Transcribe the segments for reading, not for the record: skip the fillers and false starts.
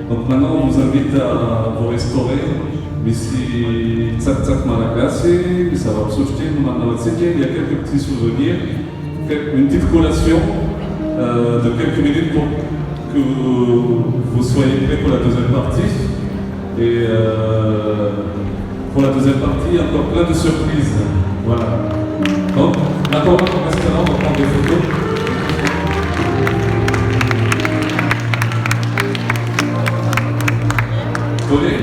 Donc maintenant, on vous invite à vous restaurer. Ici, Tsak Tsak Malagasy, ça va Psochtin, il y a quelques petits souvenirs, une petite collation de quelques minutes pour que vous soyez prêts pour la deuxième partie. Et pour la deuxième partie, il y a encore plein de surprises. Voilà. Donc, maintenant, on va rester là, on va prendre des photos. Collez.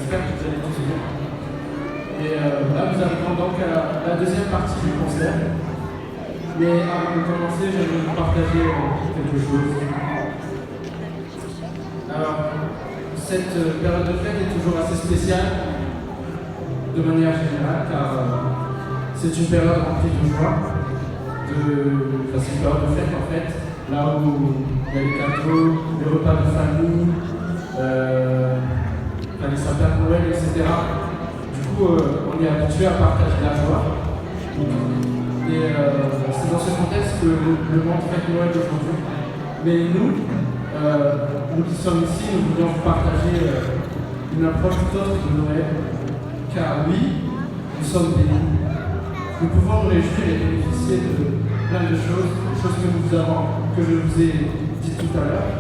j'espère que vous allez tous bien. Et là, nous arrivons donc à la deuxième partie du concert. Mais avant de commencer, j'aimerais vous partager quelque chose. Alors, cette période de fête est toujours assez spéciale, de manière générale, car c'est une période remplie de joie. C'est une période de fête en fait, là où il y a les cadeaux, les repas de famille, les sapins de Noël, etc. Du coup, on est habitué à partager la joie. Et c'est dans ce contexte que le monde fête Noël aujourd'hui. Mais nous qui sommes ici, nous voulions vous partager une approche tout autre de Noël. Car oui, nous sommes bénis. Nous pouvons nous réjouir et bénéficier de plein de choses, des choses que je vous ai dites tout à l'heure.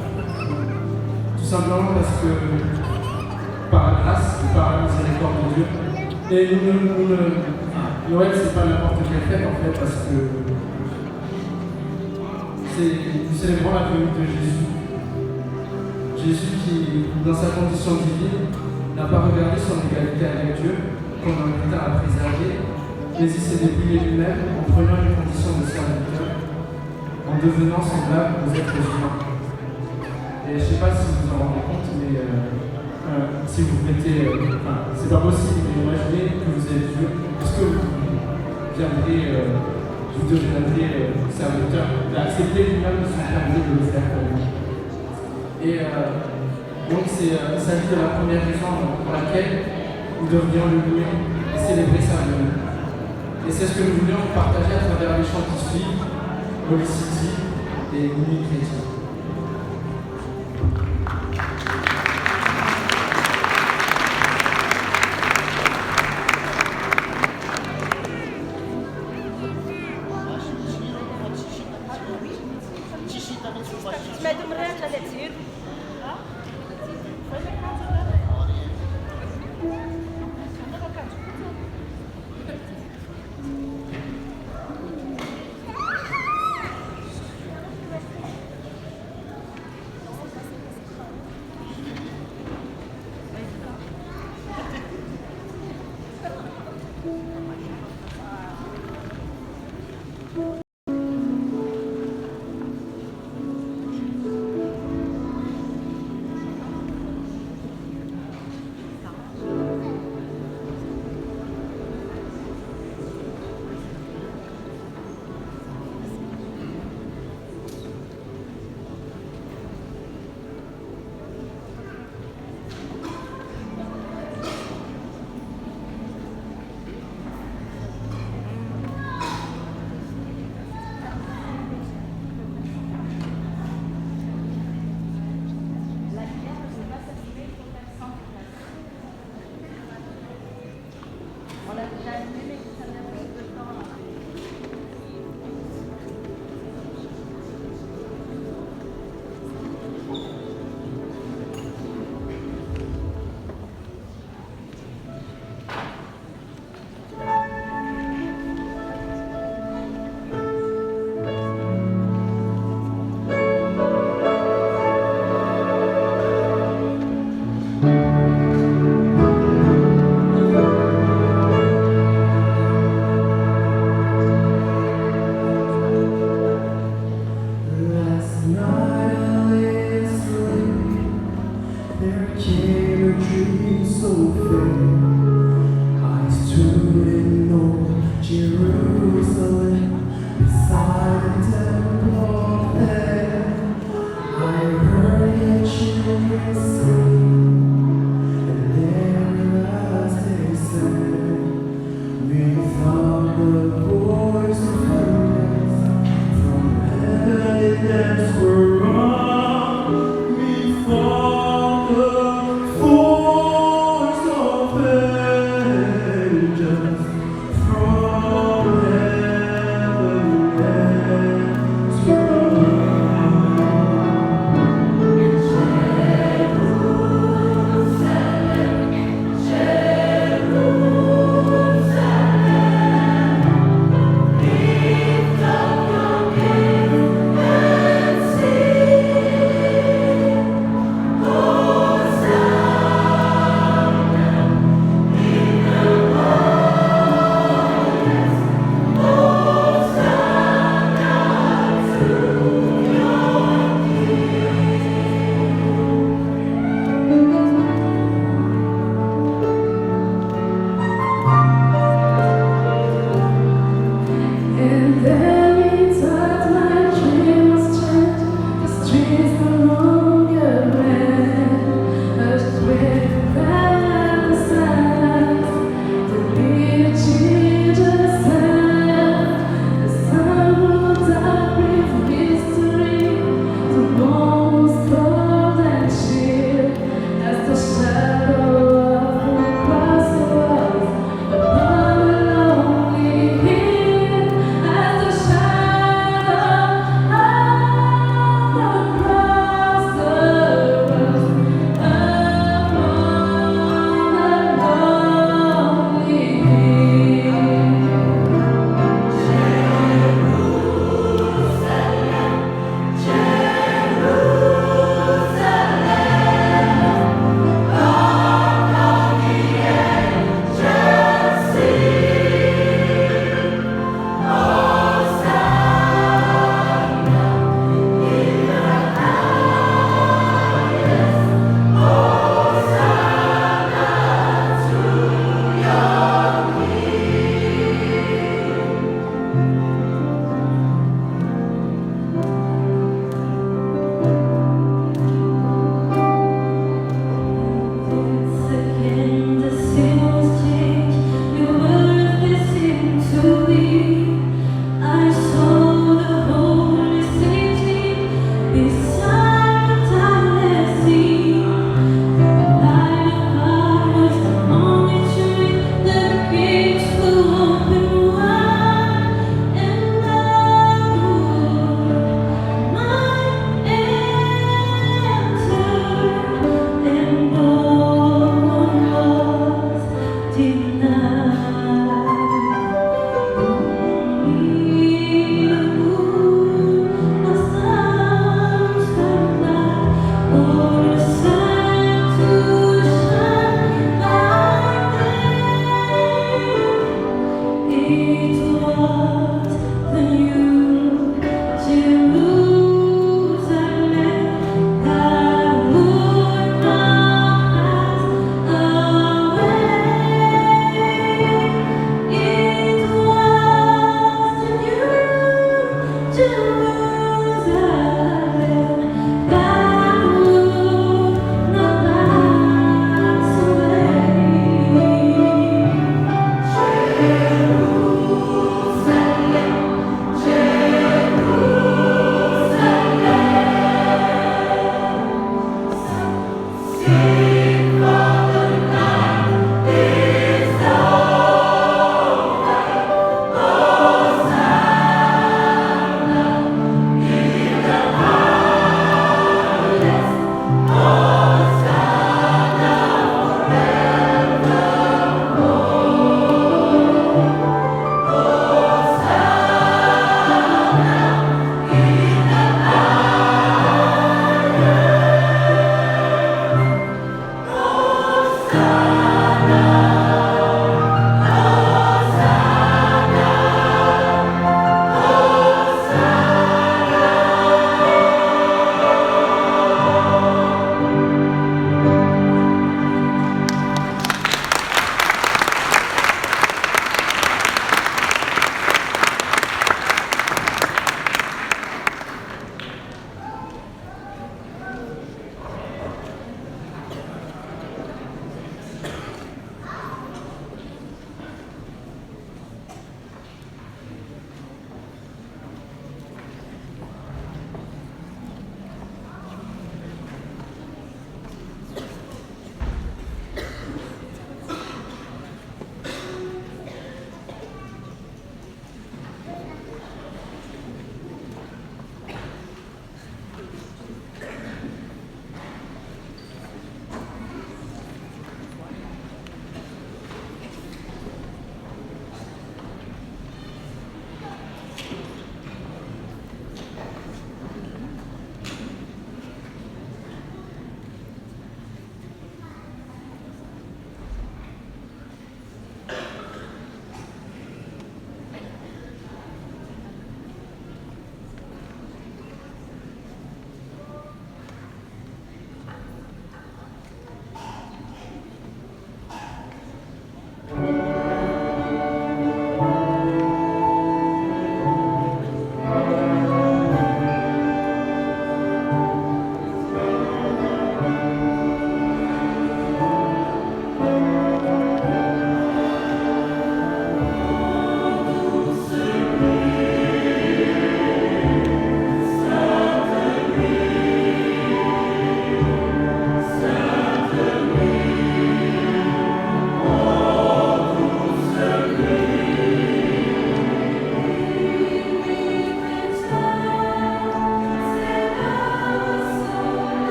Tout simplement parce que par la grâce et par la miséricorde de Dieu. Et Noël, c'est pas n'importe quelle fête en fait, parce que nous célébrons la venue de Jésus. Jésus qui, dans sa condition divine, n'a pas regardé son égalité avec Dieu comme un état à préserver, mais il s'est déplié lui-même en prenant une condition de serviteur, en devenant semblable aux êtres humains. Et je ne sais pas si vous en rendez compte, mais si vous mettez... c'est pas possible, mais imaginez que vous êtes Dieu. Est-ce que vous deviendrez serviteur? Il a accepté lui-même de se permettre de le faire pour lui. Et donc il s'agit de la première raison pour laquelle nous devrions le louer et célébrer sa venue. Et c'est ce que nous voulions partager à travers les chants qui suivent, Holy City et Nuit chrétienne.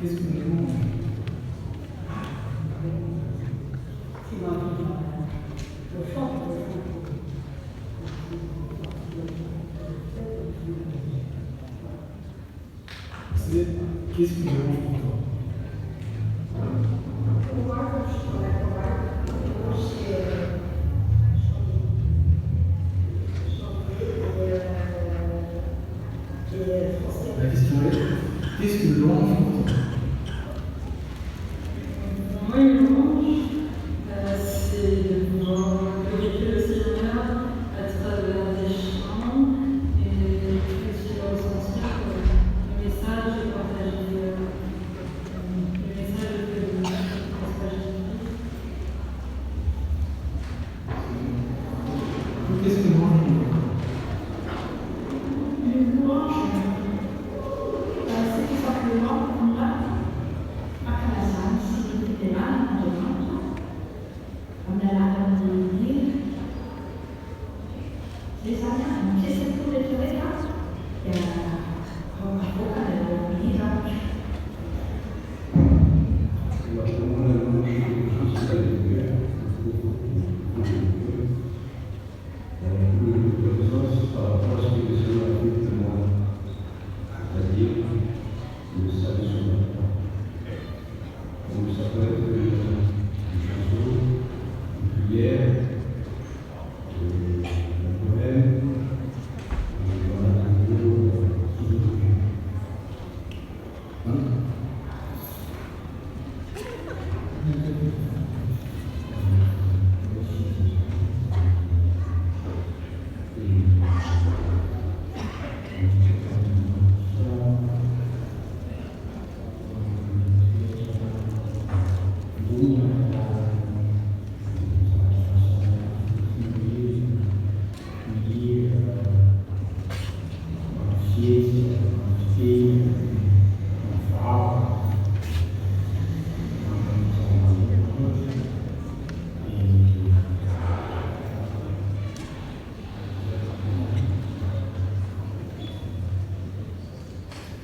Qu'est-ce que nous louons? Qu'est-ce que nous louons pour toi? La question est, qu'est-ce que nous louons pour toi? Moi, une louange, c'est de pouvoir glorifier le Seigneur à travers des chants et aussi ressentir le message et partager le message que partager. Qu'est-ce que nous louons pour toi? Une louange, c'est tout simplement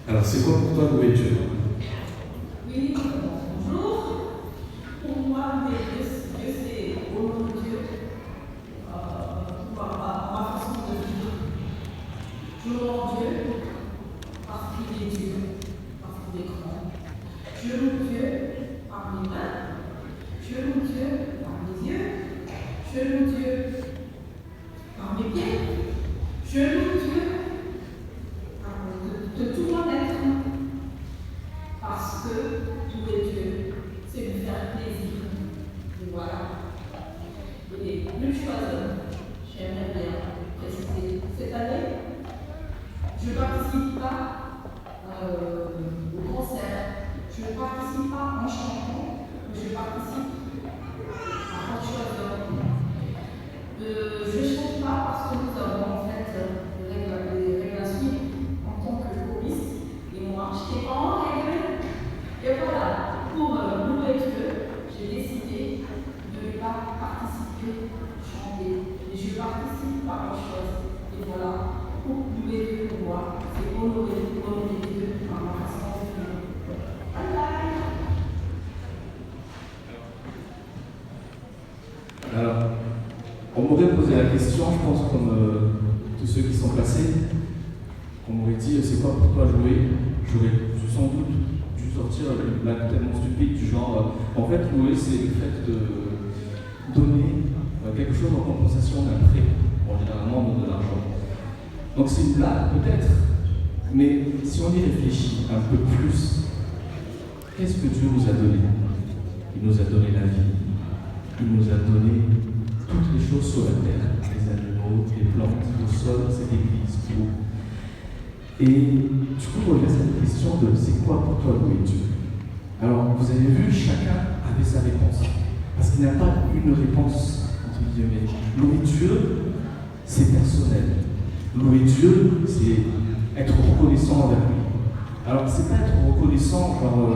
Alors, c'est quoi pour toi louer Dieu? Oui, bonjour. Pour moi, Dieu, c'est au nom de Dieu, ma façon de vivre. Je loue Dieu parce qu'il est Dieu, parce qu'il est grand. Je loue Dieu par mes mains, je loue Dieu par mes yeux, je loue Dieu par mes pieds, je loue Dieu de tout mon être. Parce que louer Dieu, c'est lui faire plaisir. Et voilà. Et une chose, j'aimerais bien préciser cette année, je ne participe pas au concert, je ne participe pas en chantant, mais je participe à autre chose. Je ne chante pas parce que nous avons en fait des règles à suivre en tant que choriste. Et moi, je n'étais pas en règle. Et voilà, pour louer Dieu, j'ai décidé de ne pas participer, chanter. Et je participe par autre chose. Et voilà, pour louer Dieu pour moi, c'est honorer Dieu par ma façon de vivre. Bye bye. Alors, on m'aurait posé la question, je pense, comme tous ceux qui sont passés, on m'aurait dit c'est quoi pour toi louer? J'aurais sans doute dû sortir une blague tellement stupide du genre en fait, louer, c'est le fait de donner quelque chose en compensation d'un prêt. Bon, généralement, on donne de l'argent. Donc, c'est une blague, peut-être, mais si on y réfléchit un peu plus, qu'est-ce que Dieu nous a donné? Il nous a donné la vie, il nous a donné toutes les choses sur la terre, les animaux, les plantes, le sol, c'est l'église, tout. Et du coup, il y a cette question de c'est quoi pour toi louer Dieu? Alors, vous avez vu, chacun avait sa réponse. Parce qu'il n'y a pas une réponse, entre guillemets. Louer Dieu, c'est personnel. Louer Dieu, c'est être reconnaissant envers lui. Alors, c'est pas être reconnaissant, genre,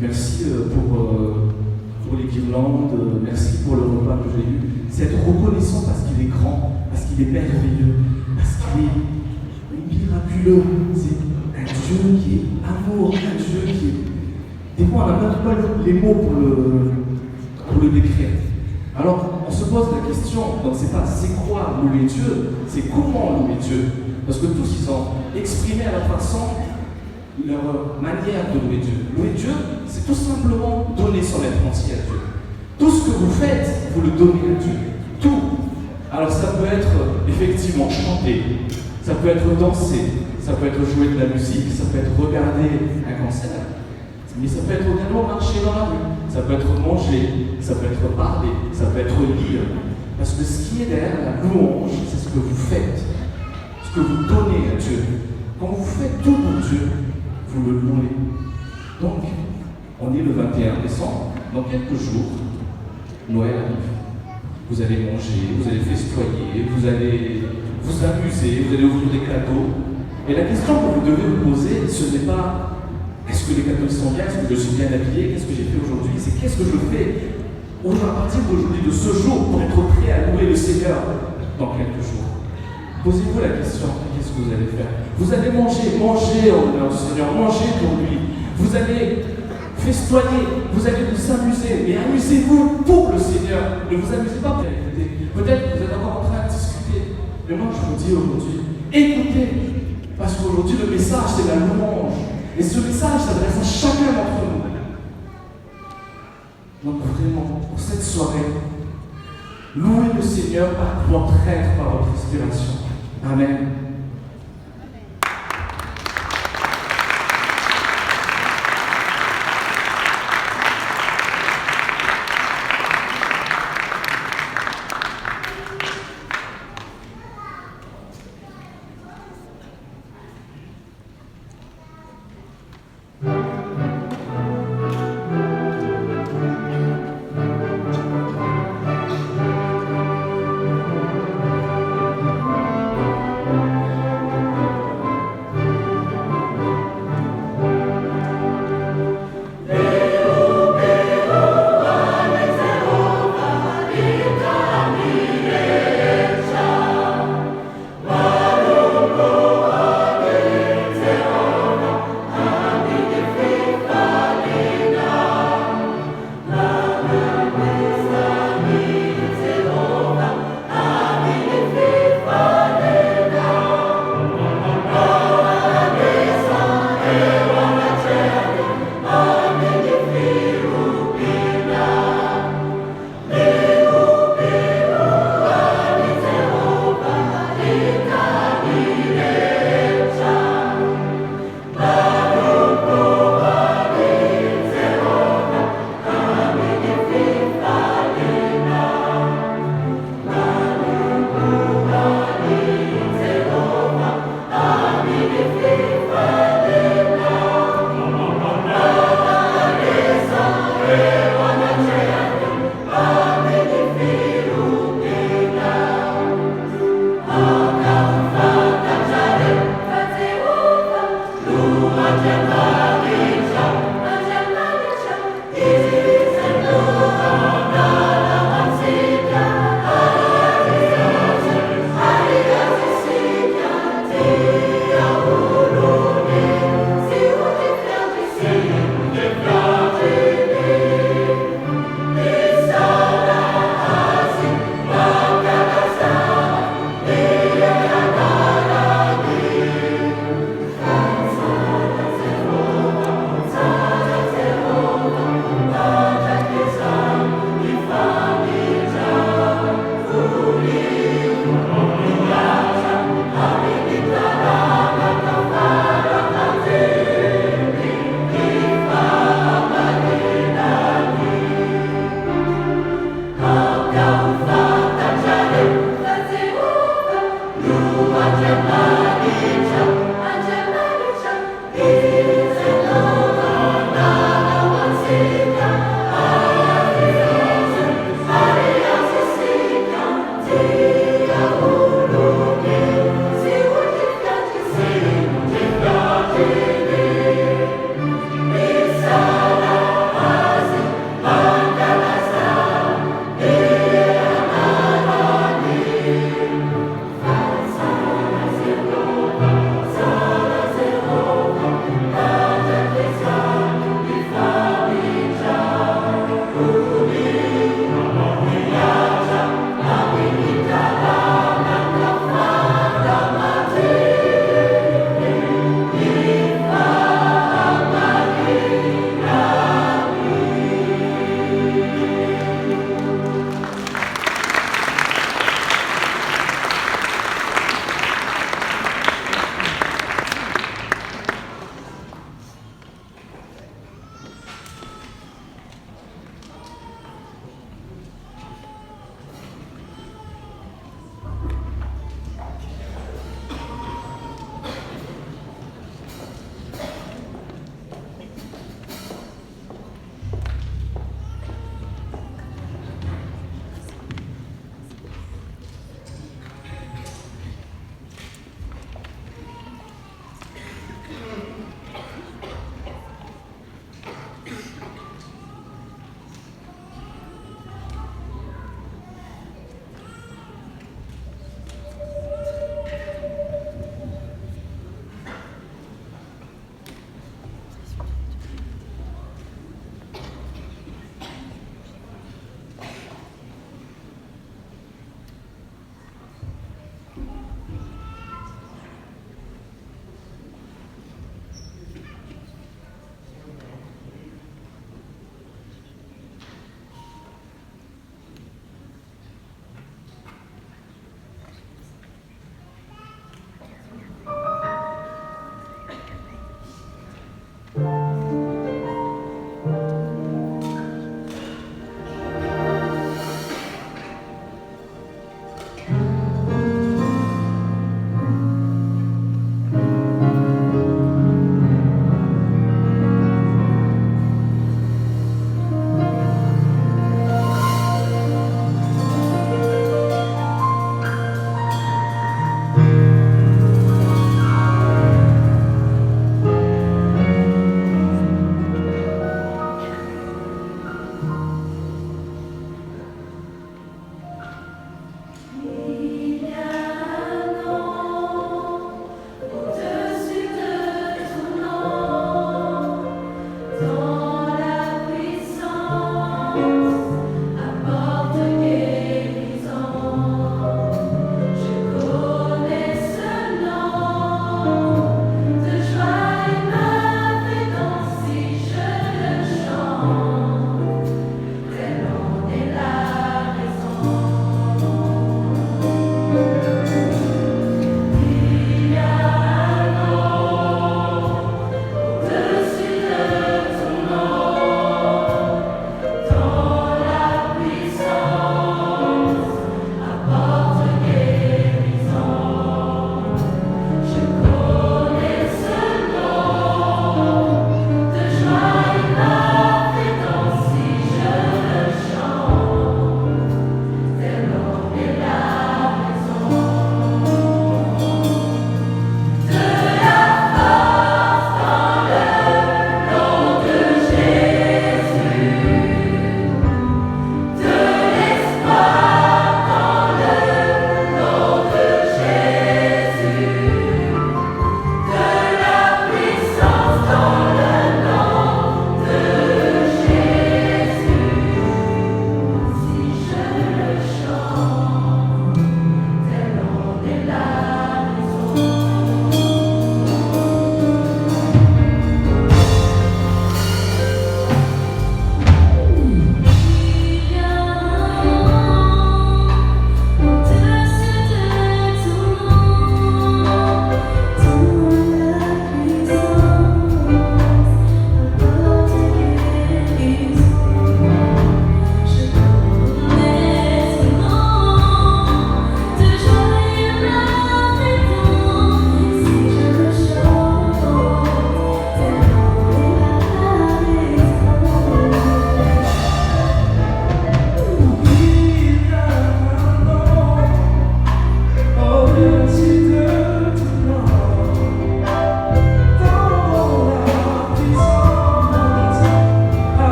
merci pour les guirlandes, merci pour le repas que j'ai eu. C'est être reconnaissant parce qu'il est grand, parce qu'il est merveilleux, parce qu'il est miraculeux. C'est un Dieu qui est amour, un Dieu Des fois, on n'a même pas les mots pour le décrire. Alors, on se pose la question, donc c'est pas c'est quoi louer Dieu, c'est comment louer Dieu. Parce que tous, ils ont exprimé à leur façon leur manière de louer Dieu. Louer Dieu, c'est tout simplement donner son être entier à Dieu. Tout ce que vous faites, vous le donnez à Dieu. Tout. Alors ça peut être effectivement chanter, ça peut être danser, ça peut être jouer de la musique, ça peut être regarder un concert, mais ça peut être également marcher dans la rue, ça peut être manger, ça peut être parler, ça peut être lire. Parce que ce qui est derrière la louange, c'est ce que vous faites, ce que vous donnez à Dieu. Quand vous faites tout pour Dieu, vous le louez. Donc, on est le 21 décembre, dans quelques jours, Noël arrive. Vous allez manger, vous allez festoyer, vous allez vous amuser, vous allez ouvrir des cadeaux. Et la question que vous devez vous poser, ce n'est pas est-ce que les cadeaux sont bien, est-ce que je suis bien habillé, qu'est-ce que j'ai fait aujourd'hui, c'est qu'est-ce que je fais à partir d'aujourd'hui, de ce jour, pour être prêt à louer le Seigneur dans quelques jours. Posez-vous la question, qu'est-ce que vous allez faire? Vous allez manger en l'honneur du Seigneur, manger pour lui. Vous allez festoyer, vous allez vous amuser, mais amusez-vous pour le Seigneur. Ne vous amusez pas pour l'écouter. Peut-être que vous êtes encore en train de discuter, mais moi je vous dis aujourd'hui, écoutez, parce qu'aujourd'hui le message c'est la louange, et ce message s'adresse à chacun d'entre nous. Donc vraiment, pour cette soirée, louez le Seigneur par votre être, par votre inspiration. Amen.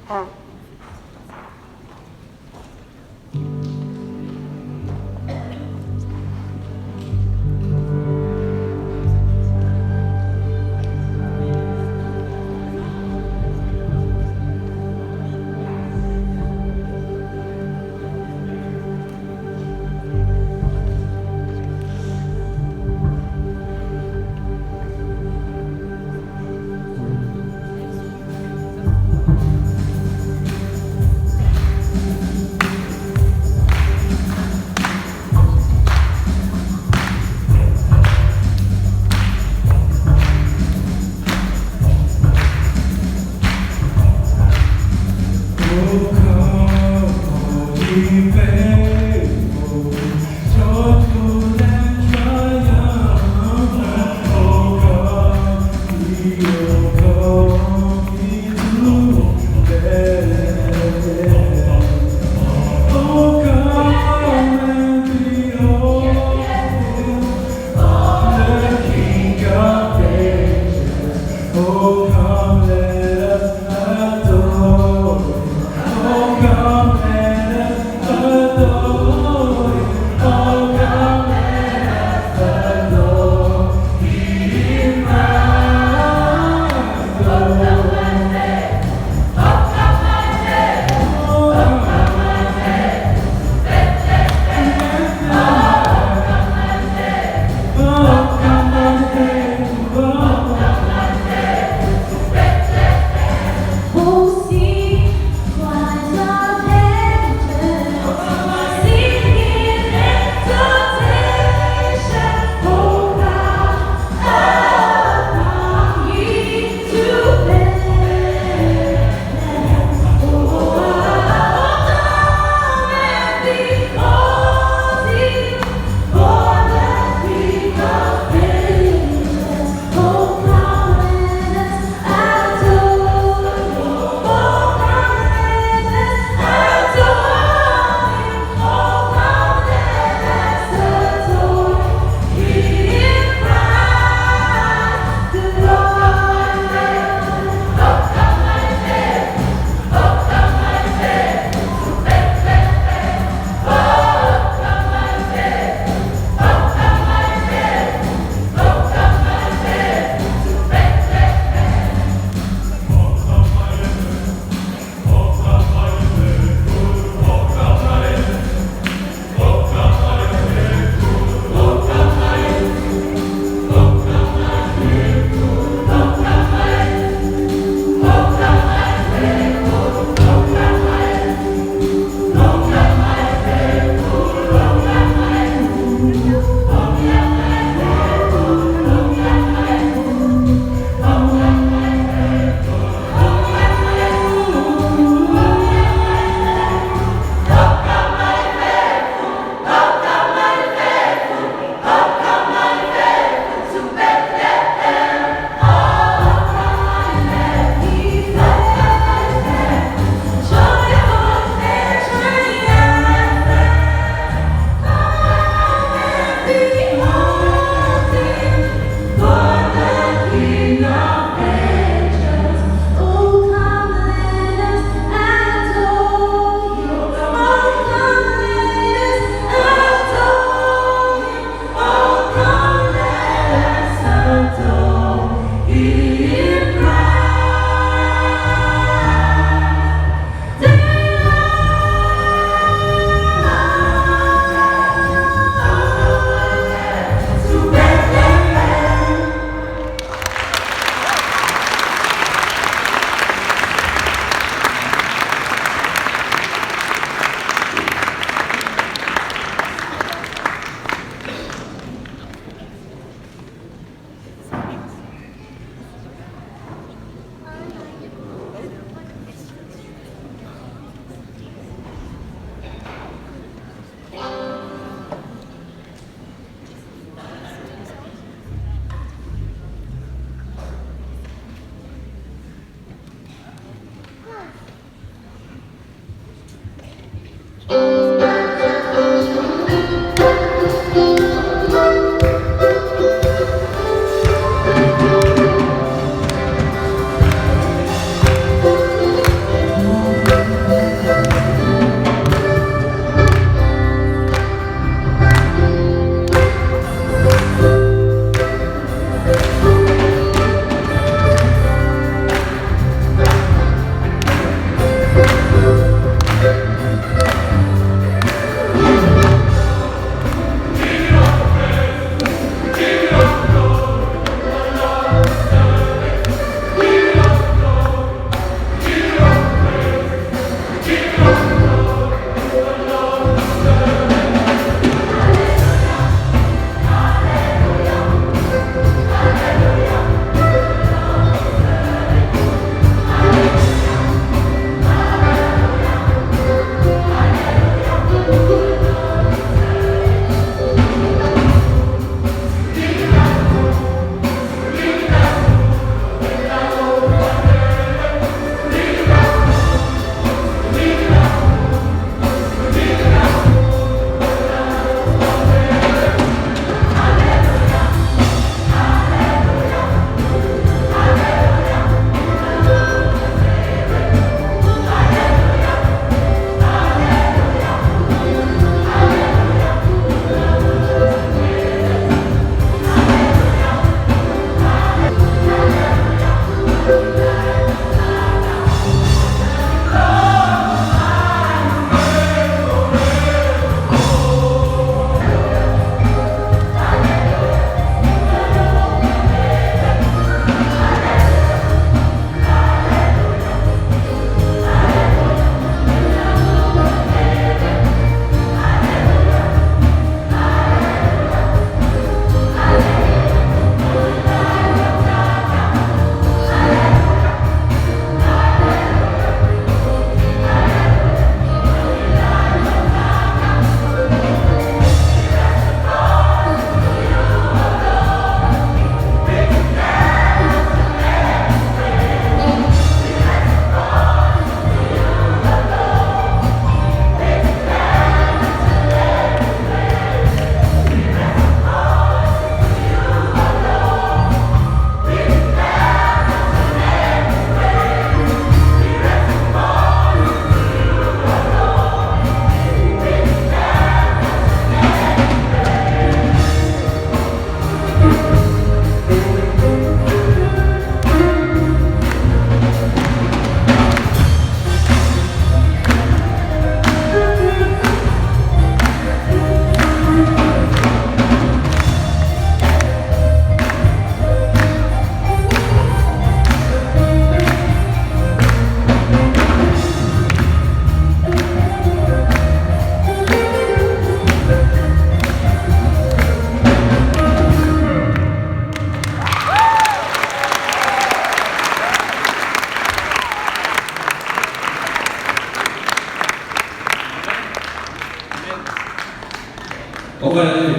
Oh, come on,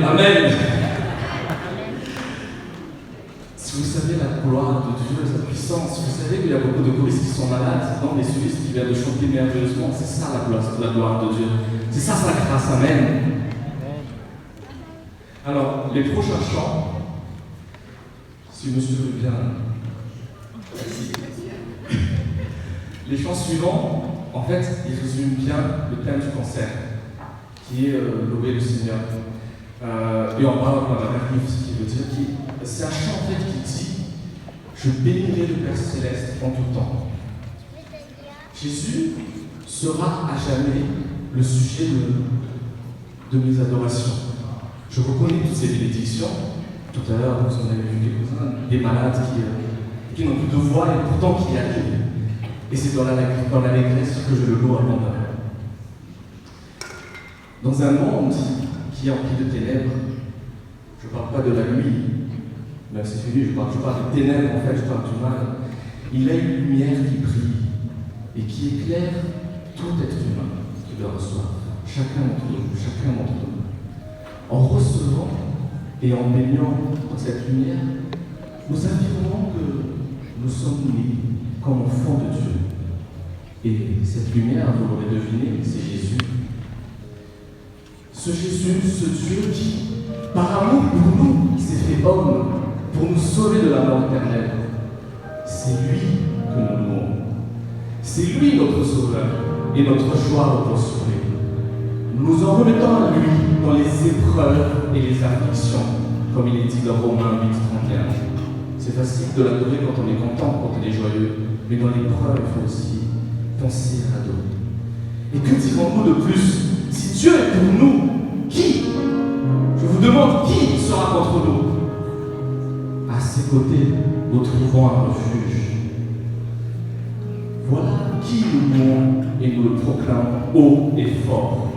Amen. Si vous savez la gloire de Dieu, sa puissance, vous savez qu'il y a beaucoup de choristes qui sont malades, non, des solistes qui viennent de chanter merveilleusement, c'est ça la gloire de Dieu. C'est ça sa grâce, amen. Alors, les prochains chants, si monsieur veut bien. Merci. Les chants suivants, en fait, ils résument bien le thème du concert, qui est louer le Seigneur. Et on parle dans la version ce qui veut dire, c'est un chant en fait qui dit je bénirai le Père Céleste en tout temps. Jésus sera à jamais le sujet de mes adorations. Je reconnais toutes ces bénédictions. Tout à l'heure, vous en avez vu quelques-uns, des malades qui n'ont plus de voix et pourtant qui arrivent. Et c'est dans l'allégresse que je le loue abondamment. Dans un monde qui est empli de ténèbres, je ne parle pas de la nuit, même c'est fini, je parle des ténèbres en fait, je parle du mal. Il y a une lumière qui brille et qui éclaire tout être humain qui le reçoit, chacun d'entre nous. En recevant et en baignant dans cette lumière, nous affirmons que nous sommes nés comme enfants de Dieu. Et cette lumière, vous l'aurez deviné, c'est Jésus. Ce Jésus, ce Dieu qui, par amour pour nous, s'est fait homme pour nous sauver de la mort éternelle. C'est lui que nous louons. C'est lui notre sauveur et notre joie reconstruite. Nous en remettons à lui dans les épreuves et les afflictions, comme il est dit dans Romains 8:31. C'est facile de l'adorer quand on est content, quand on est joyeux, mais dans l'épreuve, il faut aussi penser à l'adorer. Et que dirons-nous de plus? Si Dieu est pour nous, qui? Je vous demande, qui sera contre nous? À ses côtés, nous trouvons un refuge. Voilà qui nous louons et nous le proclamons haut et fort.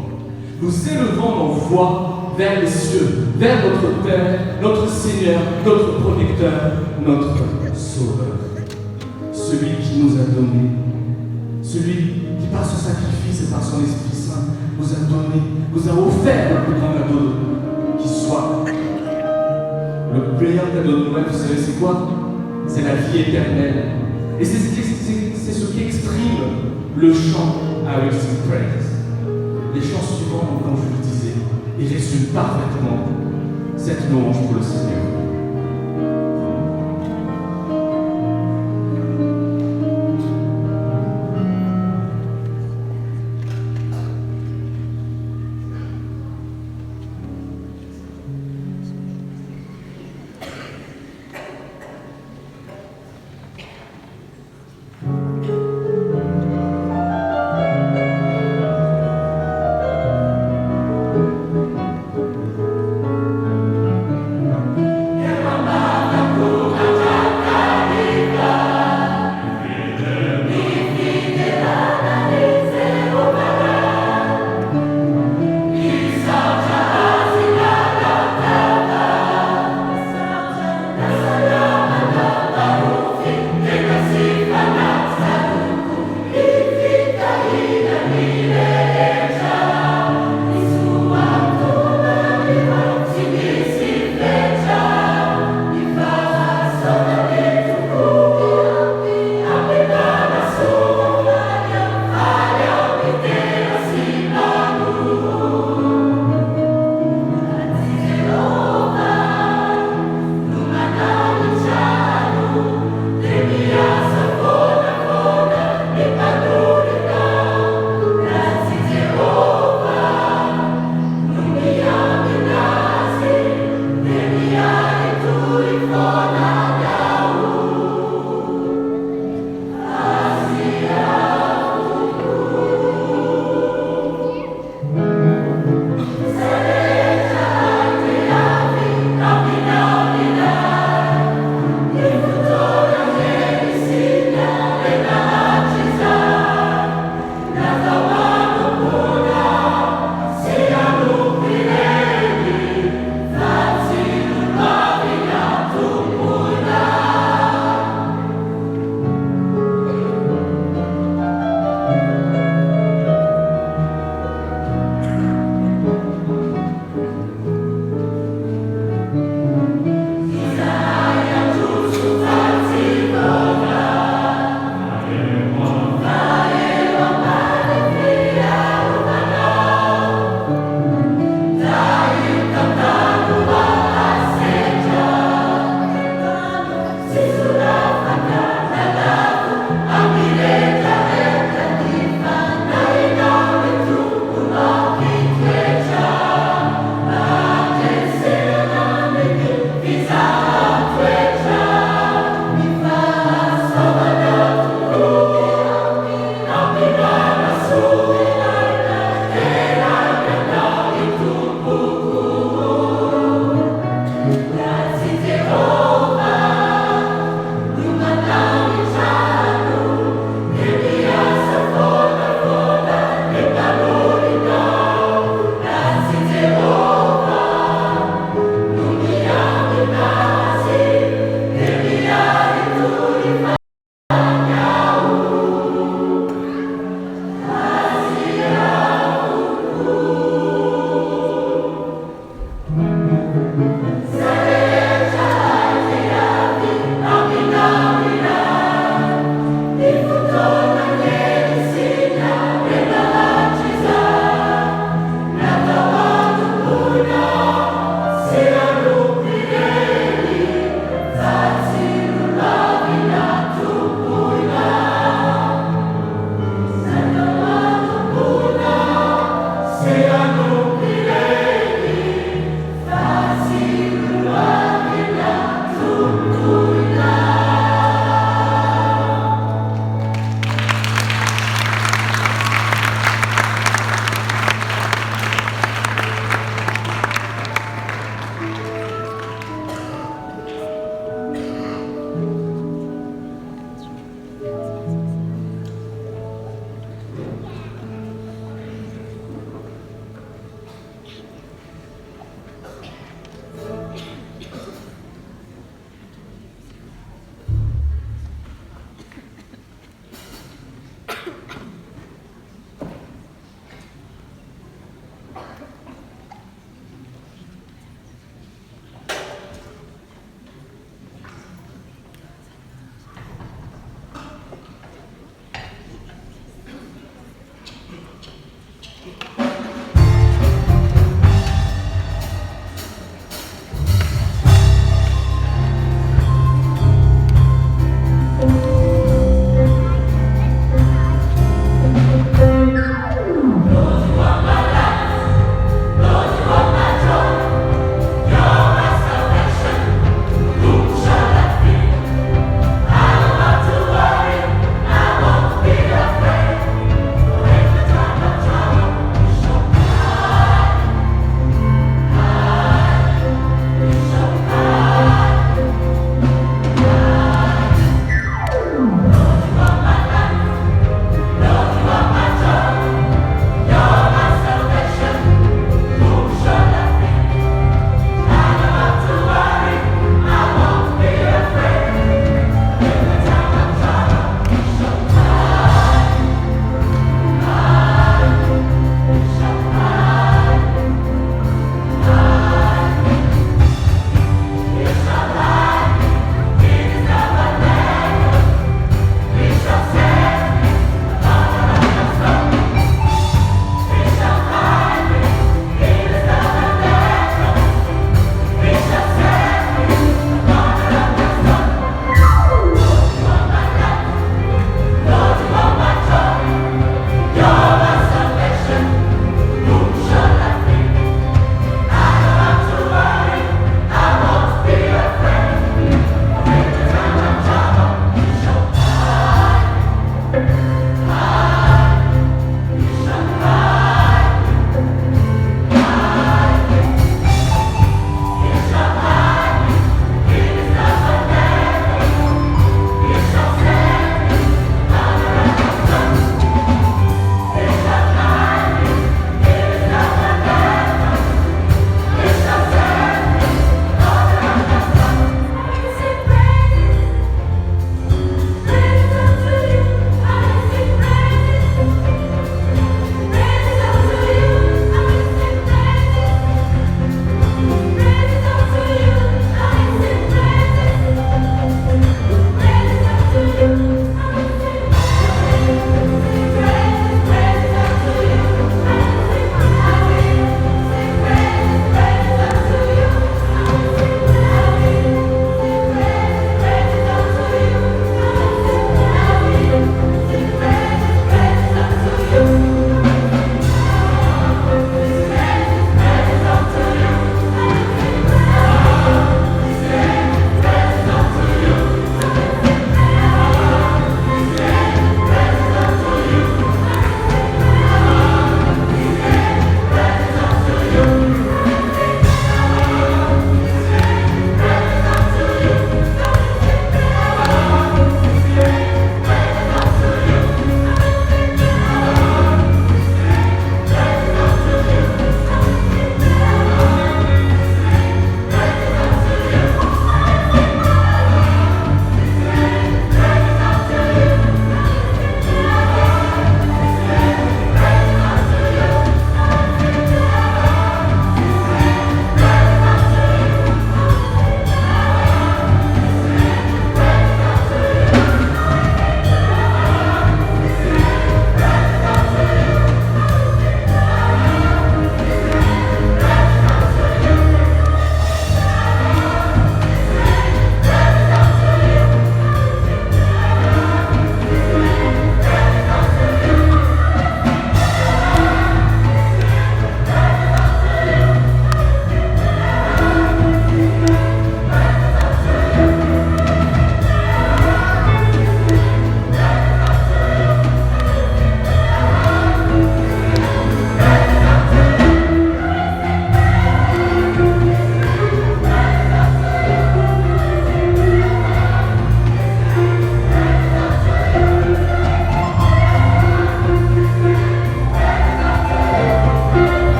Nous élevons nos voix vers les cieux, vers notre Père, notre Seigneur, notre Protecteur, notre Sauveur. Celui qui nous a donné, celui qui par son sacrifice et par son Esprit Saint nous a donné, nous a offert le plus grand cadeau qui soit. Le meilleur cadeau de Noël, vous savez c'est quoi? C'est la vie éternelle. Et c'est ce qui exprime le chant avec ses praise. Les chants suivants, comme je le disais, ils résument parfaitement cette louange pour le Seigneur. Baba.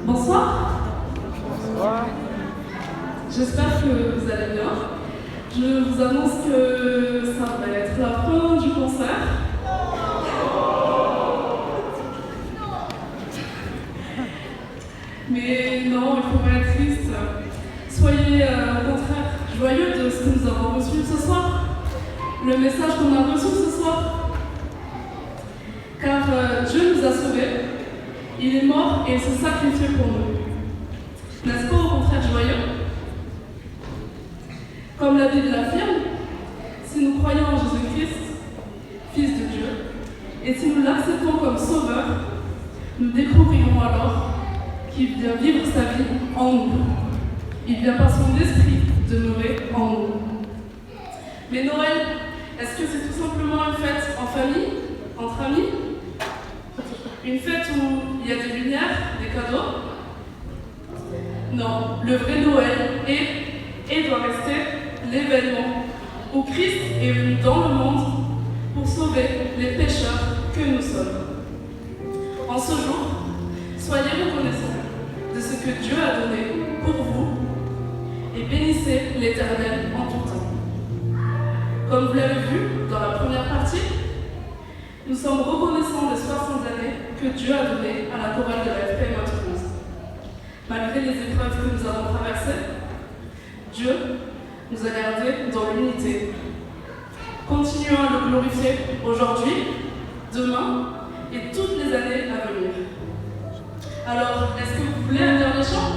Bonsoir. J'espère que vous allez bien. Je vous annonce que ça va être la fin du concert. Mais non, il ne faut pas être triste. Soyez au contraire joyeux de ce que nous avons reçu ce soir. Le message qu'on a reçu ce soir. Car Dieu nous a sauvés. Il est mort et s'est sacrifié pour nous. N'est-ce pas au contraire joyeux? Comme la Bible l'affirme, si nous croyons en Jésus-Christ, Fils de Dieu, et si nous l'acceptons comme Sauveur, nous découvrirons alors qu'il vient vivre sa vie en nous. Il vient par son esprit demeurer en nous. Mais Noël, est-ce que c'est tout simplement une fête en famille, entre amis? Une fête où il y a des lumières, des cadeaux? Non, le vrai Noël est et doit rester l'événement où Christ est venu dans le monde pour sauver les pécheurs que nous sommes. En ce jour, soyez reconnaissants de ce que Dieu a donné pour vous et bénissez l'Éternel en tout temps. Comme vous l'avez vu dans la première partie, nous sommes reconnaissants des 60 années que Dieu a données à la chorale de la FP Toulouse. Malgré les épreuves que nous avons traversées, Dieu nous a gardés dans l'unité. Continuons à le glorifier aujourd'hui, demain et toutes les années à venir. Alors, est-ce que vous voulez un dernier chant?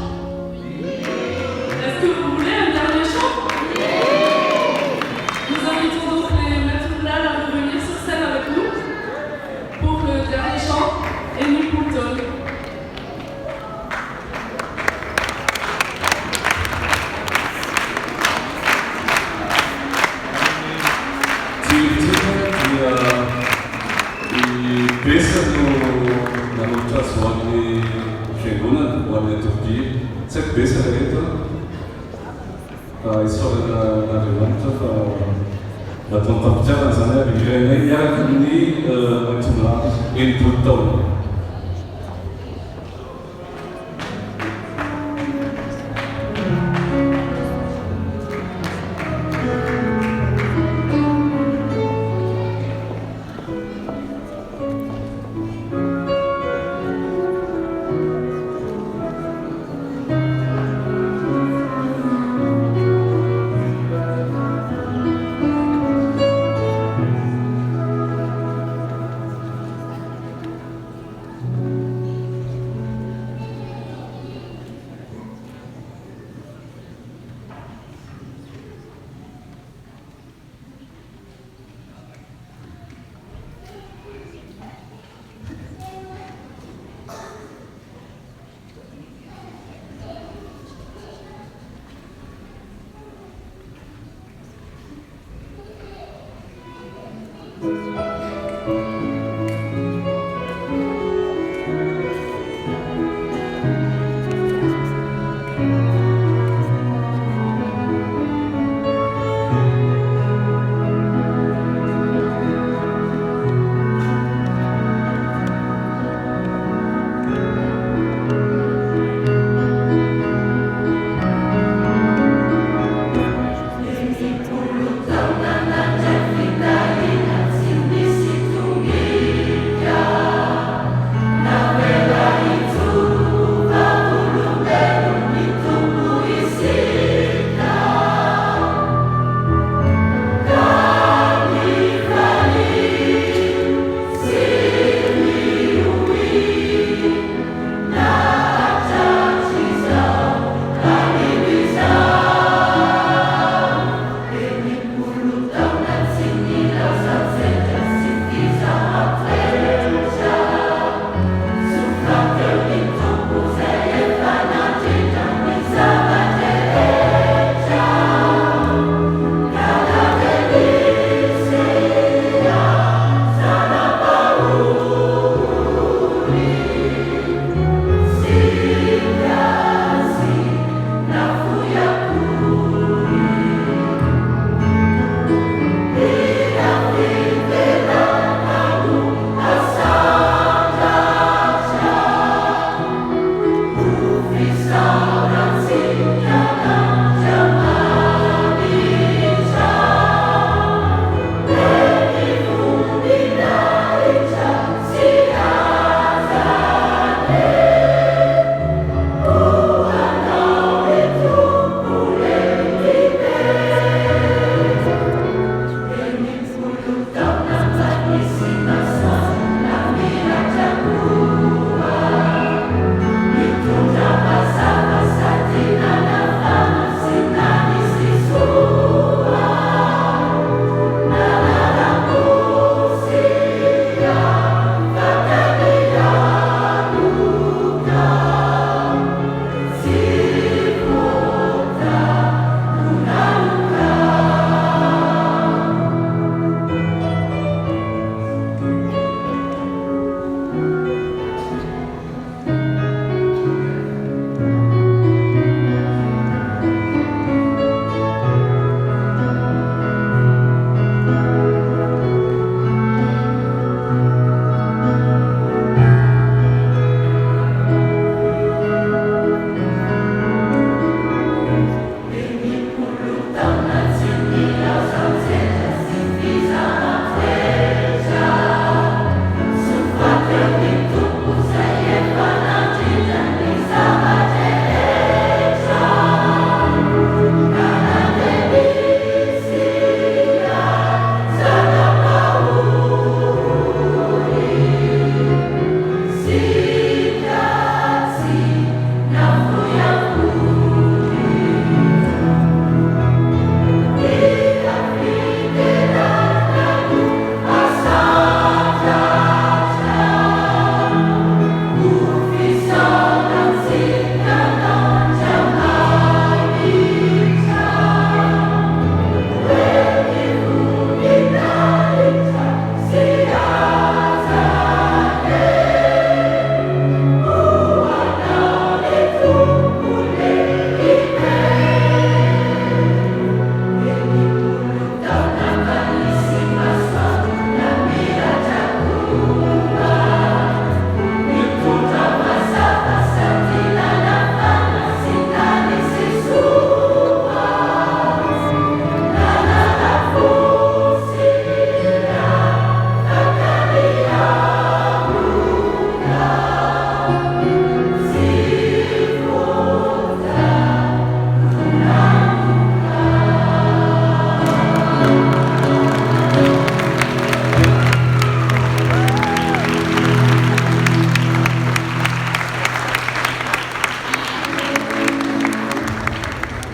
Est-ce que vous voulez un dernier chant? Nous invitons donc les maîtres là à revenir sur scène avec nous pour le dernier chant et nous Poulton. Pensano na nostra suoni Sheguna, vuole Turchi, c'è pensa che storia da levanta la tonta sana vivere ya quindi insomma in tutto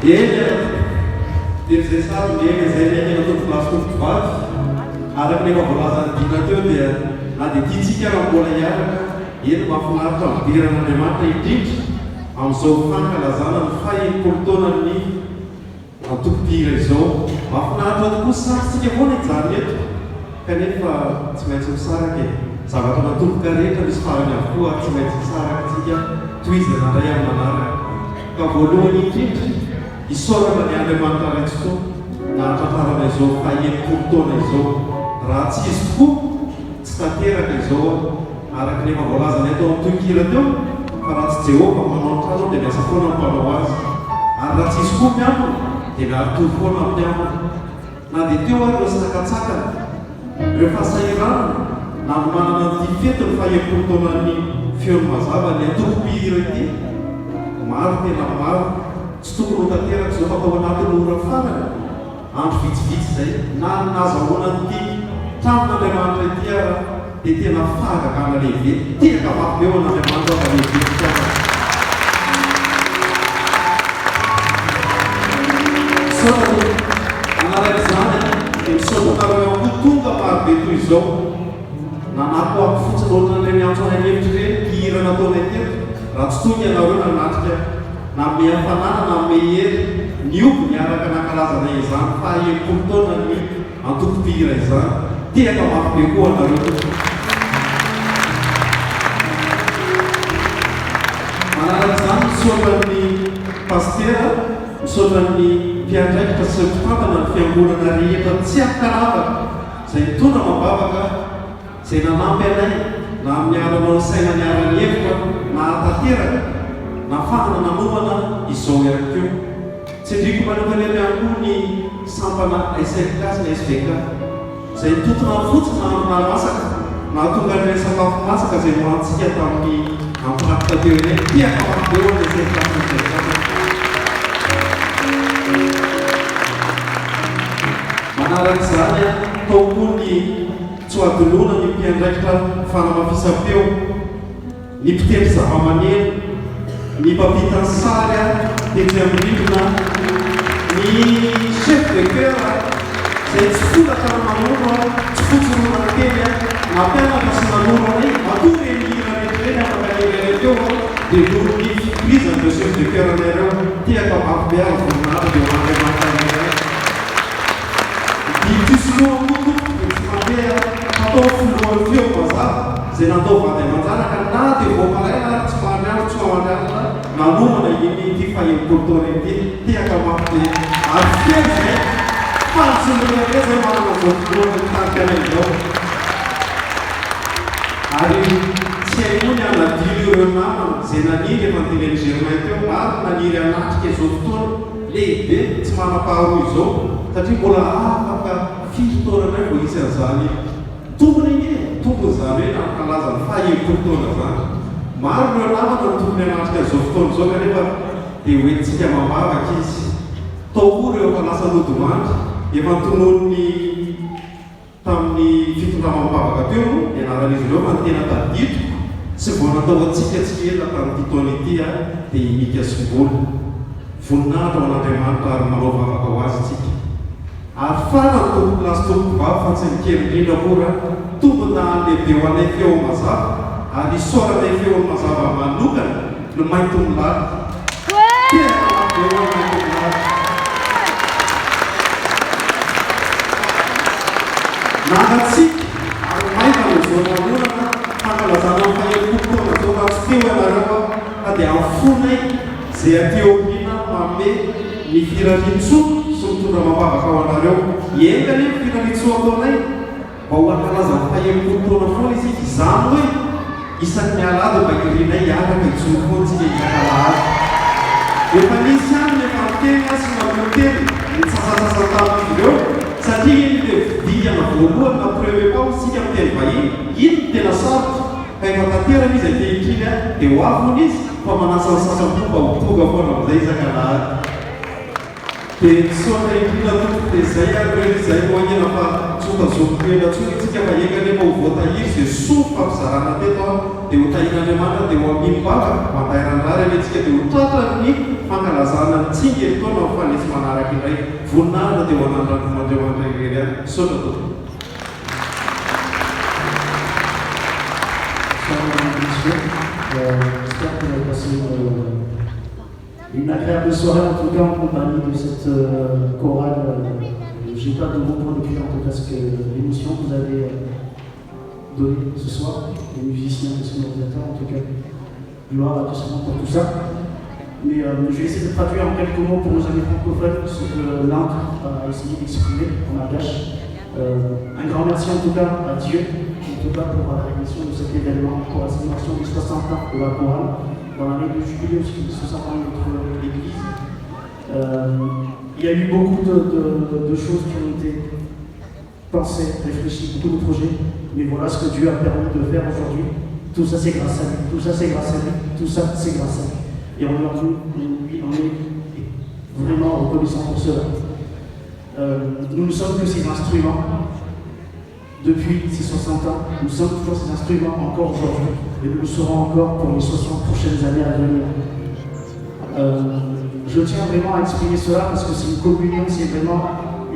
dia izay sady ngeny zay neny tompolasy tompovavy araka nefa voalazany dina teo dia na dia tiatsika raha mbola hiaraka eny mahafinaritra midiran'Andriamanitra indrindra amin'izao fankalazana ny fahenimpolo taona ny antompihira izao mahafinaritra tokoa sarytsika foana ijany eto kanefa tsy maintsy misaraka e zavatra natomboka rehetra misy farany avokoa tsy maintsy misaraka tsika toizana ndray amin'ny manaraka ka voalohany indrindra isaorana ny Andriamanitra raitsoto na tantarana izao fahenimpolo taona izao raha tsy izy tokoa tsy tanteraka izao araka nefa voalazana eto amin'ny tohikira teo fa raha tsy Jehova manao trano dia miasa foana ny mpanao azy ary raha tsy izy koa miambina dia miaritohy foana amin'ny ambina na dia teo ary ireo sakatsakan ireo fahasahiranana na no manana ny fety ny fahenimpolo taonan'ny feony mazava ny antompihira ity maro tena maro tsy tokony ho tanteraka izao fatao anatin'ny ora farany andro vitsivitsy zay na nazahoana nyity tranon'Andriamanitra ity ara dia tena fahagagana lehibe tiaka mafy eo an'Andriamanitra fa lehibe tiaka misaotra anaraka izany dia misaotranareo ihany koa tonga marobe toy izao nanako ako fotsiny ohatran'ireny miantso any hevitra ireny hihira nataona teto raha tsy tonga ianareo nanatrika na me hafanana na me hery nioby niaraka nankalazana izany fahenimpolo taona ny antompihira izany tiaka mafy be koa anareo manaraka izany misaotran'ny pastera misaotran'ny mpiandraikitra sy mpitantana ny fiangonana rehetra tsy akaravaka izay mitondra mabavaka izay nanampy anay na amin'ny aranao ny saina ny arany hevitra na hatanteraka na fahana nanomana izao erakeo tsy ndriko manokana eny ihany koa ny sampana SFK sy ny SVK izay totona fotsiny na masaka na tonga ny sakafo masaka izay morantsika tamin'ny ampirapitra teo eny tiaka mafeo ny SFK sy ny SVK manaraka izany tao koa ny tsy hoadoloana ny mpiandraikitra fanamafisam-peo ny mpitendry zava-maneno ny mpampitany sary tetsy amin'ny rindrina ny chef de cœur izay tsy folaka manoro tsy fotsoroana kely na mpianatra sy manoro anay matory mihira rehetreny ampakalevana teo dia lorony fiprizany le chef de cœur anareo tiaka mampiara voninahitra dia mandriamanitra anay ditisinoa kokoa dia tsy mandeha atao foloany feo mazava izay natao vady aman-janaka na dia voamaraina ary tsy mahaniandro tsy mamandraritra nanomana iny ty fahenimpolo taona ity tiaka mafy ary feny zay fantsolonabe zay manana zao foloany tanty anay izao ary tsy hainony anadilo ireo namana izay naniry efa niteny Germain teo ary naniry anatrika izao fotoana lehibe tsy manam-paharoa izao satria mbola afaka fito taona ndray vao isy an'izany tombony iny tombony zany hoe nankalaza ny fahenimpolo taona zany maro ireo namana ny tombony anatrika izao fotoana izao kanefa dia hoentsika mambavaka izy tao koa ireo efa lasa lodomandry efa ntonony tamin'ny fitondramam-bavaka teo dia anaran'izy ireo fa ny tena tadito sy vao natao atsika tsy ela tamin'ity taona ity dia imika somboly voninahitra ao an'Andriamanitra ary manao vavaka ho azy tsika ary fana ny tompolasy tompovavy fa tsy mikely indrindra mora tombony na lehibe ho anay feo mazava ary isoranay feo mazava manokana no mainto milady tena eo mainto milady nangatsika ary maina no zao manorana fankalazana ny fahenimpolo taona zao na tsy teo ianareo fa dia amin'fonay izay ateorina manome ny firariantsoa sy mitondra mambavaka ao anareo enga nefa firariantsoa ataonay mba ho ankalaza ny fahenimpolo taona foana izy izany hoe isaky mialady mba irinay hiaraka itsony foantsika isan-kalahady efa nisy any nefa miteny sy mamiteny ny tsasasasatany ireo satria iny dia vidikana voalohany na premier pao sika miteny vahiny iny tena sarotra ka efa tanterana izy ankehitriny dia ho avony izy fa manasa ny sasampoba ho tonga foana amin'izay isan-kalahady dia misaotra indrindra tompo dia izay aby hoe izay no hagnina fa tsoka zokoena tsony tsika fa eganefa ho voatahiry dia soa fampizarana teto a dia ho tahin'Andriamanitra dia ho amimbava mandairandrary anetsika dia ho tratrany fankalazana ny tsinga etoana amin'ny fanesy manaraka indray voninahitra dia ho anandranofon'Andriamanitra irery any misaotra tompo. J'espère que vous avez passé une agréable soirée, en tout cas en compagnie de cette chorale. Je n'ai pas de mots pour décrire en tout cas l'émotion que vous avez donnée ce soir, les musiciens, les sonorisateurs, en tout cas. Gloire à Dieu pour tout ça. Mais je vais essayer de traduire en quelques mots pour nos amis francophones ce que l'Inde a essayé d'exprimer en malgache. Un grand merci en tout cas à Dieu, en tout cas pour la réalisation de cet événement, pour la célébration des 60 ans de la chorale, dans l'année de jubilé aussi des 60 ans de notre église. Il y a eu beaucoup de choses qui ont été pensées, réfléchies, beaucoup de projets, mais voilà ce que Dieu a permis de faire aujourd'hui. Tout ça c'est grâce à lui, tout ça c'est grâce à lui, tout ça c'est grâce à lui. Et on est vraiment reconnaissant pour cela. Nous ne sommes que ces instruments depuis ces 60 ans. Nous sommes toujours ces instruments encore aujourd'hui et nous le serons encore pour les 60 prochaines années à venir. Je tiens vraiment à exprimer cela parce que c'est une communion, c'est vraiment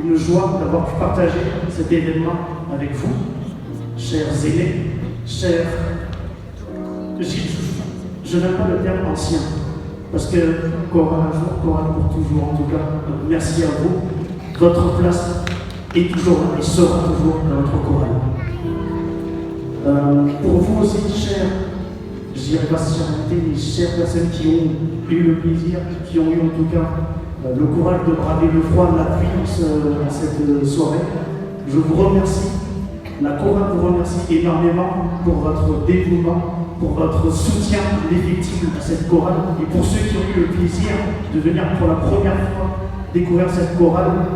une joie d'avoir pu partager cet événement avec vous, chers aînés, chers... Je n'aime pas le terme ancien parce que chorale un jour, chorale pour toujours en tout cas. Merci à vous. Votre place est toujours là et sera toujours dans notre chorale. Pour vous aussi, chers, je dirais pas charité, mais chères personnes qui ont eu le plaisir, qui ont eu en tout cas le courage de braver le froid, la pluie en cette soirée, je vous remercie. La chorale vous remercie énormément pour votre dévouement, pour votre soutien indéfectible à cette chorale et pour ceux qui ont eu le plaisir de venir pour la première fois découvrir cette chorale.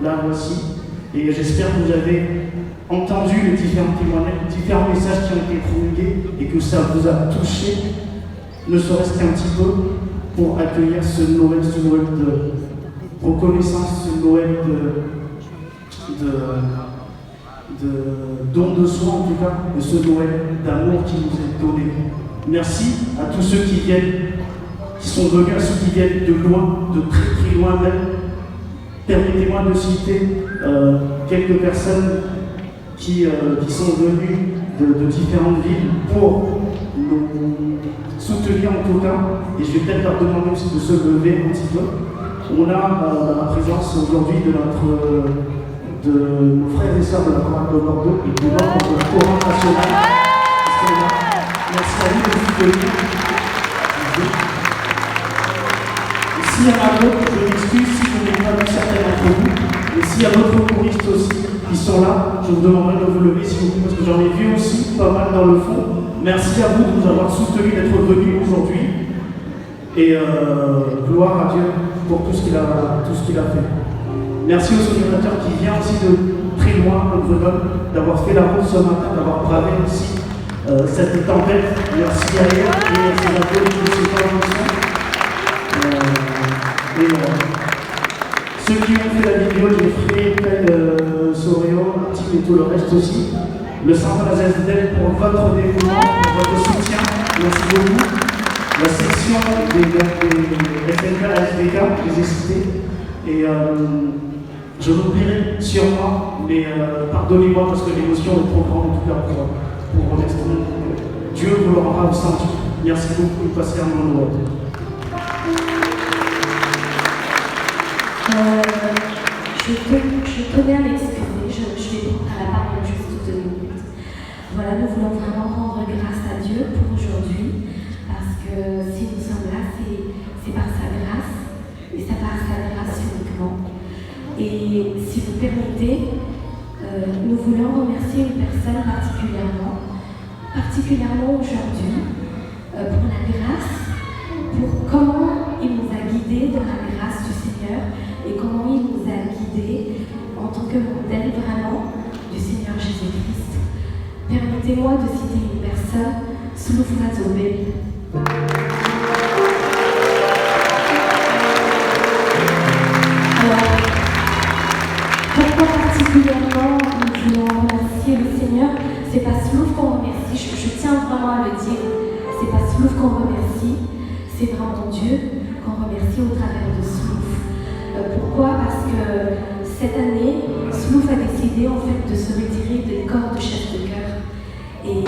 Là voici, et j'espère que vous avez entendu les différents témoignages, les différents messages qui ont été promulgués et que ça vous a touché, ne serait-ce qu'un petit peu, pour accueillir ce Noël de reconnaissance, ce Noël de don de soi en tout cas, et ce Noël d'amour qui nous est donné. Merci à tous ceux qui viennent, qui sont venus, à ceux qui viennent de loin, de très très loin même. Permettez-moi de citer quelques personnes qui sont venues de différentes villes pour nous soutenir en tout cas, et je vais peut-être leur demander aussi de se lever un petit peu. On a la présence aujourd'hui de nos frères et sœurs de la chorale de Bordeaux et du membres de la chorale nationale. Merci à vous de soutenir. S'il y en a d'autres, je m'excuse si je n'ai pas vu certains d'entre vous, mais s'il y a d'autres choristes aussi qui sont là, je vous demanderai de vous lever s'il vous plaît, parce que j'en ai vu aussi pas mal dans le fond. Merci à vous de nous avoir soutenus, d'être venus aujourd'hui. Et gloire à Dieu pour tout ce qu'il a fait. Merci aux sonorisateurs qui viennent aussi de très loin, de Grenoble, d'avoir fait la route ce matin, d'avoir bravé aussi cette tempête. Merci à eux et à ces appels qui ne sont pas en et ceux qui ont fait la vidéo, j'ai fait Soreo, Artim et tout le reste aussi. Le centre de la ZSDL pour votre dévouement, pour votre soutien. Merci beaucoup. La section des SNK, la SDK, je les ai cités. Et je l'oublierai sûrement, mais pardonnez-moi parce que l'émotion est trop grande en tout cas pour remercier. Dieu vous le rendra au centre. Merci beaucoup de passer un moment de je tenais à m'excuser, je vais à la parole juste 2 minutes. Voilà, nous voulons vraiment rendre grâce à Dieu pour aujourd'hui, parce que si nous sommes là, c'est par sa grâce, et c'est par sa grâce uniquement. Et si vous permettez, nous voulons remercier une personne particulièrement aujourd'hui, pour la grâce, pour comment il nous a guidés dans la grâce du Seigneur et comment il nous a guidés en tant que modèle vraiment du Seigneur Jésus-Christ. Permettez-moi de citer une personne, Sloufra Zobel. Alors, remercie, c'est vraiment Dieu qu'on remercie au travers de Slouf. Pourquoi? Parce que cette année, Slouf a décidé en fait de se retirer des corps de chef de chœur. Et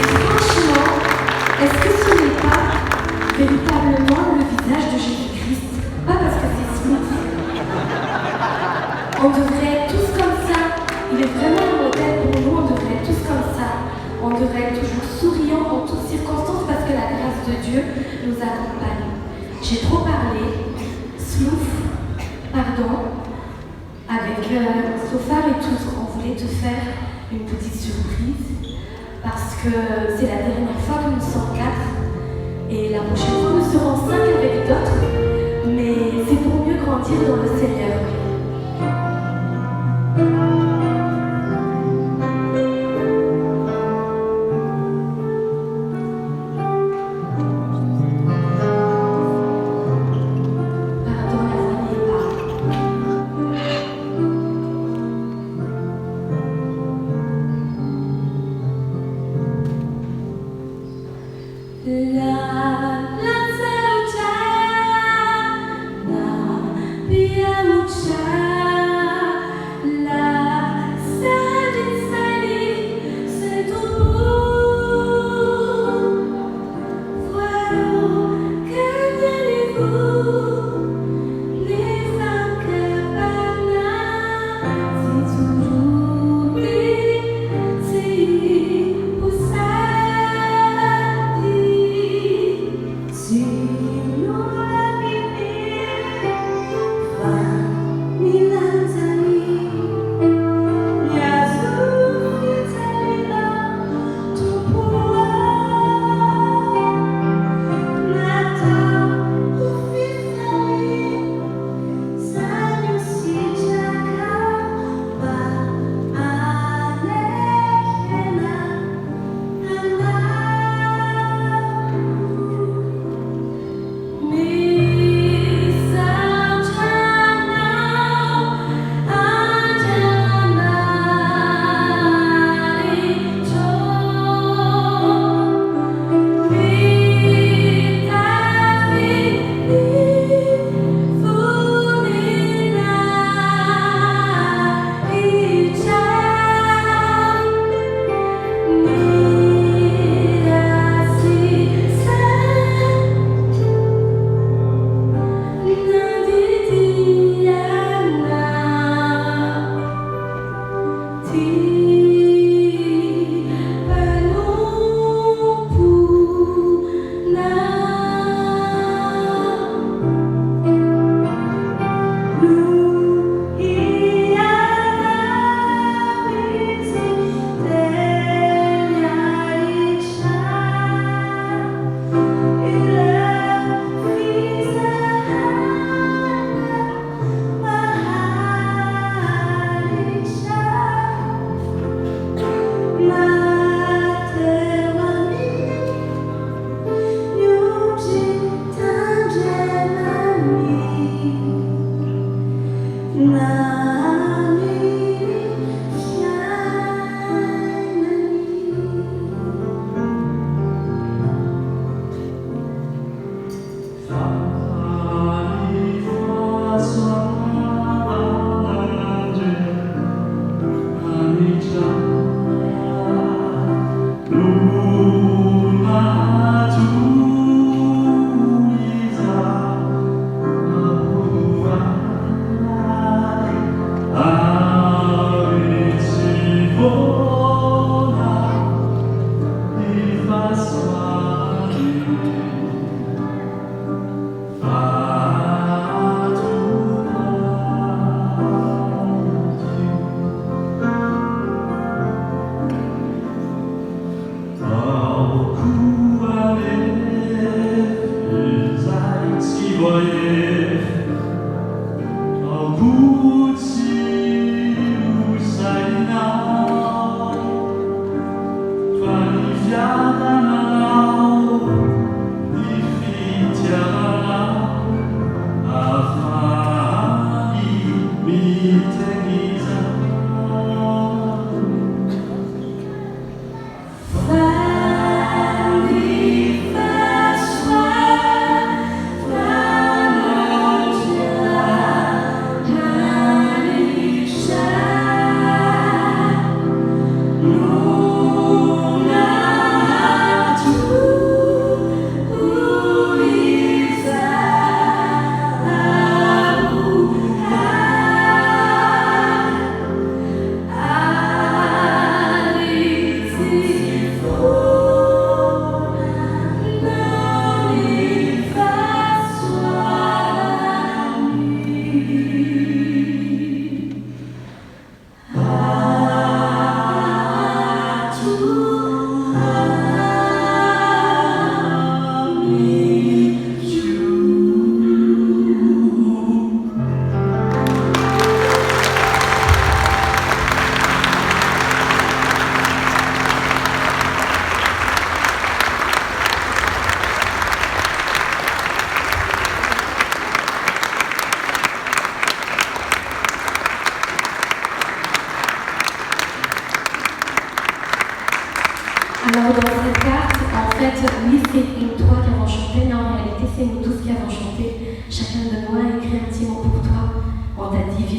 franchement, est-ce que ce n'est pas véritablement le visage de Jésus-Christ? Pas parce que c'est Slouf. On devrait être tous comme ça. Il est vraiment un modèle pour nous. On devrait être tous comme ça. On devrait être toujours souriant en toutes circonstances parce que la grâce de Dieu nous accompagne. J'ai trop parlé. Slouf, pardon. Avec Sophar et tout, on voulait te faire une petite surprise parce que c'est la dernière fois que nous sommes 4 et la prochaine fois nous serons 5 avec d'autres, mais c'est pour mieux grandir dans le Seigneur. Yeah.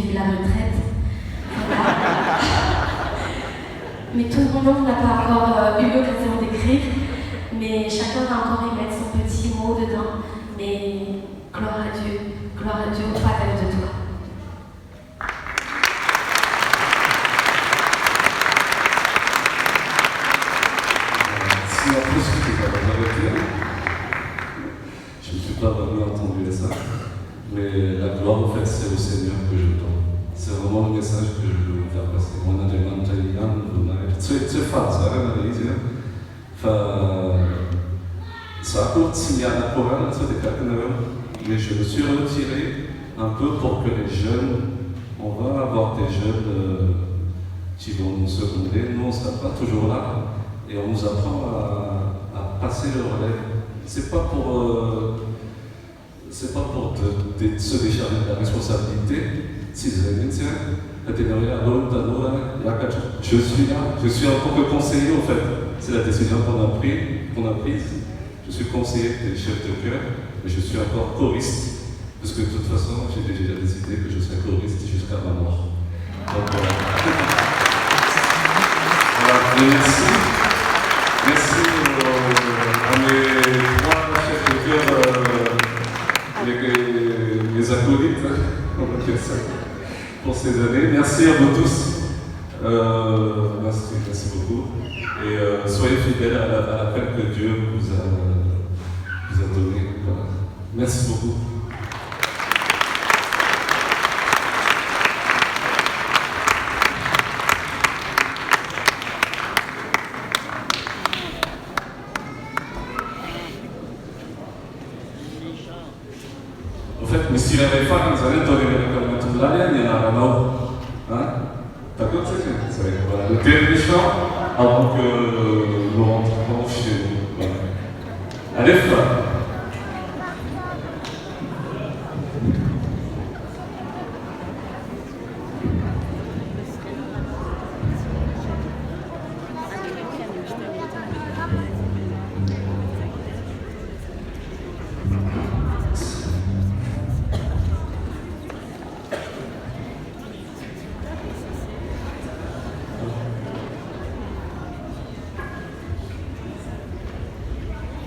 de la retraite. Voilà. Mais tout le monde n'a pas encore eu l'occasion d'écrire, mais chacun va encore y mettre son petit mot dedans. Mais gloire à Dieu, au travers de toi. Si en plus tu n'es pas arrêté, je ne suis pas vraiment entendu ça, mais la gloire en fait c'est au Seigneur que je donne. C'est vraiment le message que je veux faire passer. On a des mentalités, on a très false, ça a continué à la chorale, mais je me suis retiré un peu pour que les jeunes, on va avoir des jeunes qui vont nous seconder, nous on ne sera pas toujours là, et on nous apprend à passer le relais. C'est pas pour se décharger de la responsabilité. Je suis là, je suis en tant que conseiller en fait. C'est la décision qu'on a prise. Je suis conseiller des chefs de chœur, mais je suis encore choriste, parce que de toute façon, j'ai déjà décidé que je serai choriste jusqu'à ma mort. Donc voilà. Merci à mes trois chefs de chœur, mes acolytes, on va dire ça, pour ces années. Merci à vous tous. Merci beaucoup. Et soyez fidèles à l'appel que Dieu vous a donné. Voilà. Merci beaucoup. En fait, mais si l'avait fait, ils allaient donner le tout de l'année, il y en a un autre. Hein? D'accord, c'est voilà, le télévision avant que nous rentrions chez nous. Voilà. Allez, frère.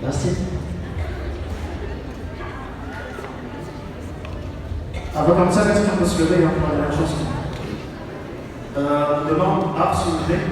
Merci. Avant comme ça, est-ce qu'on peut se lever pour la chanson? On demande Art, s'il vous plaît.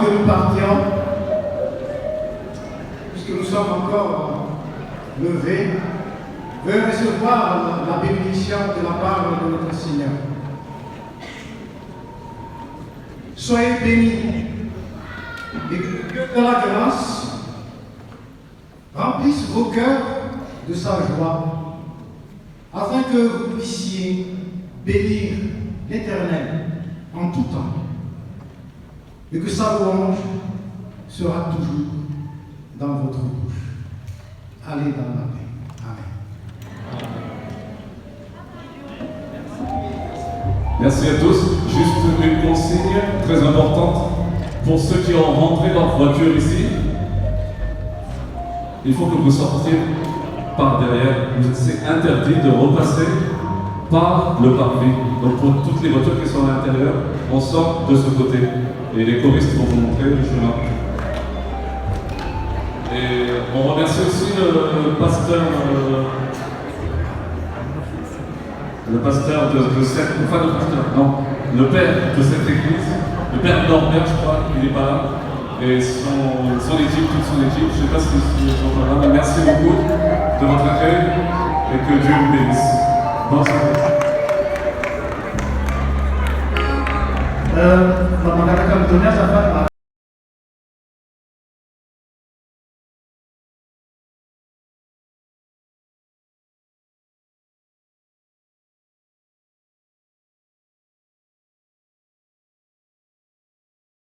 que nous partions, puisque nous sommes encore levés, veuillez recevoir la bénédiction de la part de notre Seigneur. Soyez bénis et que le Dieu de la grâce remplisse vos cœurs de sa joie, afin que vous puissiez bénir l'Éternel en tout temps, et que sa louange sera toujours dans votre bouche. Allez dans la paix. Amen. Merci à tous. Juste une consigne très importante pour ceux qui ont rentré leur voiture ici. Il faut que vous sortiez par derrière. C'est interdit de repasser par le parvis. Donc pour toutes les voitures qui sont à l'intérieur, on sort de ce côté. Et les choristes vont vous montrer le chemin. Et on remercie aussi le pasteur de cette, enfin le pasteur, non, le père de cette église, le père Norbert, je crois, il n'est pas là, et son équipe, toute son équipe, je ne sais pas si ils sont pas là, mais merci beaucoup de votre accueil et que Dieu vous bénisse. Bonne soirée. Mama kata kami dunia sampai